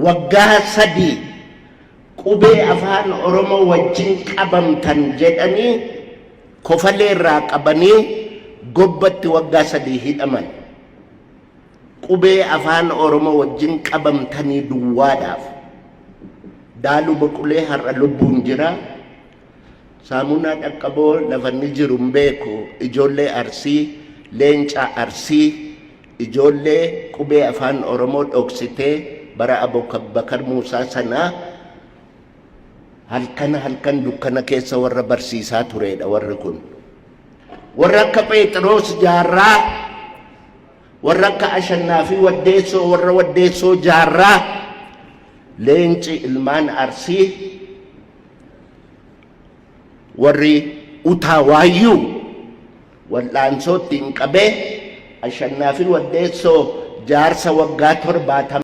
waggaa 3 qubee afaan Oromoo wajjin qabamtan jedhanii kofaleerraa qabanii gobbatti waggaa 3 hidhaman. Qubee afaan Oromoo wajjin qabamtanii duwwaadhaaf Daaluu Boqulee har'a lubbuun jira. Saamunaa Dhaqqaboo lafanni jiru hin beeku. Ijoollee Arsii, Leencaa Arsii, ijoollee qubee afaan Oromoo dhoksitee bara Abubakar Muusaa sanaa halkan dukkana keessa warra barsiisaa turedha warri kun. Warra akka Phexros Jaarraa, warra akka Ashannaa fi Waddeessoo, warra Waddeessoo Jaarraa, Leenci ilmaan Arsii, warri Utaawayyuu wal'aansootti hin qabee Ashannaa fi Waddeessoo jaarsa waggaa 70